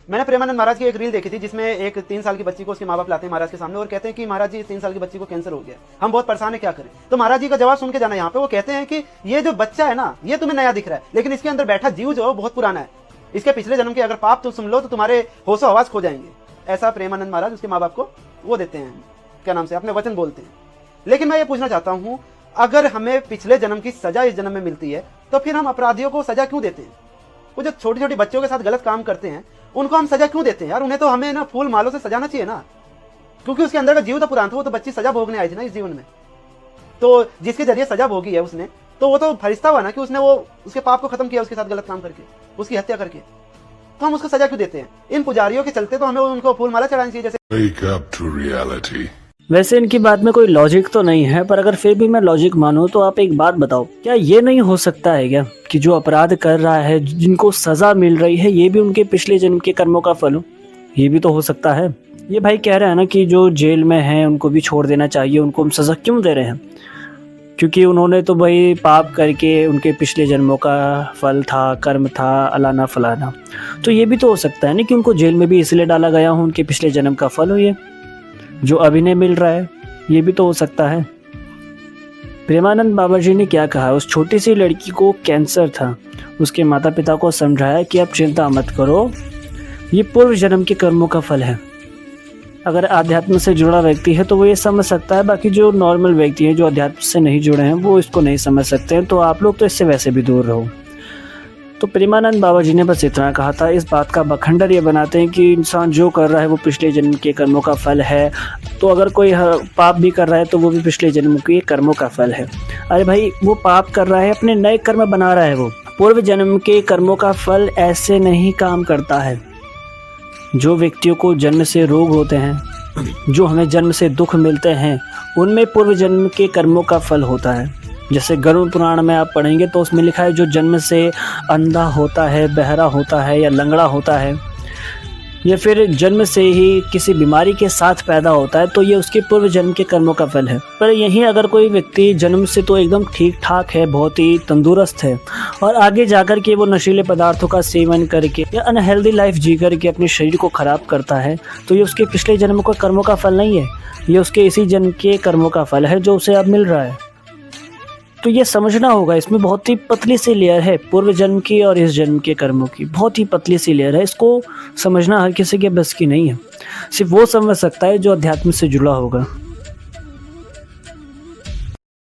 मैंने प्रेमानंद महाराज की एक रील देखी थी जिसमें एक 3 साल की बच्ची को उसके माँ बाप लाते हैं महाराज के सामने और कहते हैं कि महाराज जी 3 साल की बच्ची को कैंसर हो गया, हम बहुत परेशान है, क्या करें। तो महाराज जी का जवाब सुन के जाना यहाँ पे, वो कहते हैं कि ये जो बच्चा है ना, ये तुम्हें नया दिख रहा है, लेकिन इसके अंदर बैठा जीव जो बहुत पुराना है, इसके पिछले जन्म के अगर पाप तुम सुन लो तो तुम्हारे होशो हवास खो जाएंगे। ऐसा प्रेमानंद महाराज उसके माँ बाप को वो देते हैं, क्या नाम से, अपने वचन बोलते हैं। लेकिन मैं ये पूछना चाहता हूँ, अगर हमें पिछले जन्म की सजा इस जन्म में मिलती है तो फिर हम अपराधियों को सजा क्यों देते हैं? वो जो छोटी छोटी बच्चों के साथ गलत काम करते हैं उनको हम सजा क्यों देते हैं यार? उन्हें तो हमें ना फूल मालों से सजाना चाहिए ना, क्योंकि उसके अंदर का जीव तो पुराना था, वो तो बच्ची सजा भोगने आई थी ना इस जीवन में, तो जिसके जरिए सजा भोगी है उसने, तो वो तो फरिश्ता हुआ ना कि उसने वो उसके पाप को खत्म किया उसके साथ गलत काम करके, उसकी हत्या करके, तो हम उसको सजा क्यों देते हैं? इन पुजारियों के चलते तो हमें उनको फूल माला चढ़ानी चाहिए जैसे। वैसे इनकी बात में कोई लॉजिक तो नहीं है, पर अगर फिर भी मैं लॉजिक मानूं तो आप एक बात बताओ, क्या ये नहीं हो सकता है क्या कि जो अपराध कर रहा है, जिनको सजा मिल रही है, ये भी उनके पिछले जन्म के कर्मों का फल हो? ये भी तो हो सकता है। ये भाई कह रहे हैं ना कि जो जेल में हैं उनको भी छोड़ देना चाहिए, उनको हम सजा क्यों दे रहे हैं? क्योंकि उन्होंने तो भाई पाप करके उनके पिछले जन्मों का फल था, कर्म था, अलाना फलाना। तो ये भी तो हो सकता है ना कि उनको जेल में भी इसलिए डाला गया हो उनके पिछले जन्म का फल हो, ये जो अभिनय मिल रहा है, ये भी तो हो सकता है। प्रेमानंद बाबा जी ने क्या कहा, उस छोटी सी लड़की को कैंसर था, उसके माता पिता को समझाया कि आप चिंता मत करो, ये पूर्व जन्म के कर्मों का फल है। अगर आध्यात्म से जुड़ा व्यक्ति है तो वो ये समझ सकता है, बाकी जो नॉर्मल व्यक्ति हैं जो अध्यात्म से नहीं जुड़े हैं वो इसको नहीं समझ सकते हैं, तो आप लोग तो इससे वैसे भी दूर रहो। तो प्रेमानंद बाबा जी ने बस इतना कहा था। इस बात का बखंडर ये बनाते हैं कि इंसान जो कर रहा है वो पिछले जन्म के कर्मों का फल है, तो अगर कोई पाप भी कर रहा है तो वो भी पिछले जन्म के कर्मों का फल है। अरे भाई, वो पाप कर रहा है, अपने नए कर्म बना रहा है, वो पूर्व जन्म के कर्मों का फल ऐसे नहीं काम करता है। जो व्यक्तियों को जन्म से रोग होते हैं, जो हमें जन्म से दुख मिलते हैं, उनमें पूर्व जन्म के कर्मों का फल होता है। जैसे गरुड़ पुराण में आप पढ़ेंगे तो उसमें लिखा है जो जन्म से अंधा होता है, बहरा होता है या लंगड़ा होता है, या फिर जन्म से ही किसी बीमारी के साथ पैदा होता है, तो ये उसके पूर्व जन्म के कर्मों का फल है। पर यहीं अगर कोई व्यक्ति जन्म से तो एकदम ठीक ठाक है, बहुत ही तंदुरुस्त है, और आगे जाकर के वो नशीले पदार्थों का सेवन करके या अनहेल्दी लाइफ जी करके अपने शरीर को खराब करता है, तो ये उसके पिछले जन्म के कर्मों का फल नहीं है, ये उसके इसी जन्म के कर्मों का फल है जो उसे अब मिल रहा है। तो ये समझना होगा, इसमें बहुत ही पतली सी लेयर है पूर्व जन्म की और इस जन्म के कर्मों की, बहुत ही पतली सी लेयर है। इसको समझना हर किसी के बस की नहीं है, सिर्फ वो समझ सकता है जो अध्यात्म से जुड़ा होगा।